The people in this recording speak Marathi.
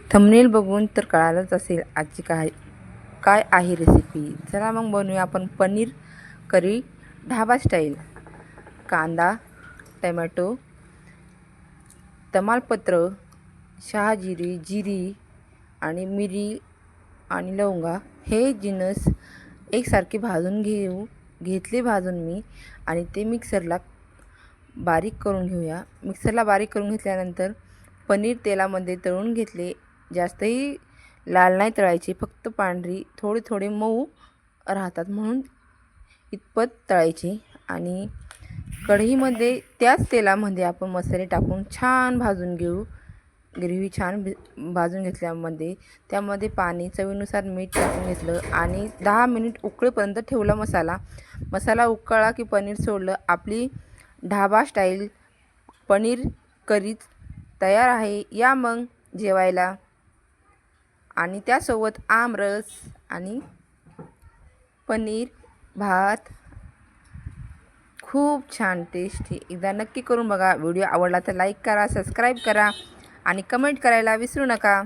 थंबनेल बघून तर कळालंच असेल आजची काय आहे रेसिपी। चला मग बनवूया आपण पनीर करी ढाबा स्टाईल। कांदा, टोमॅटो, तमालपत्र, शहाजिरी, जिरी आणि मिरी आणि लवंगा हे जिन्नस एकसारखे भाजून घेतले मी आणि ते मिक्सरला बारीक करून घेऊया। मिक्सरला बारीक करून घेतल्यानंतर पनीर तेलामध्ये तळून घेतले। जास्तही लाल नाही तळायचे, फक्त पांढरी थोडे थोडे मऊ राहतात म्हणून इतपत तळायचे। आणि कढईमध्ये त्याच तेलामध्ये आपण मसाले टाकून छान भाजून घेऊ। ग्रेव्ही छान भाजून घेतल्यामध्ये त्यामध्ये पाणी चवीनुसार मीठ टाकून घेतलं आणि 10 मिनिट उकळेपर्यंत ठेवला मसाला उकळला की पनीर सोडलं। आपली ढाबा स्टाईल पनीर करी तयार आहे। या मग जेवायला आणि त्यासोबत आमरस आणि पनीर भात खूप छान टेस्टी। एकदा नक्की करून बघा। व्हिडिओ आवडला तर लाईक करा, सबस्क्राईब करा आणि कमेंट करायला विसरू नका।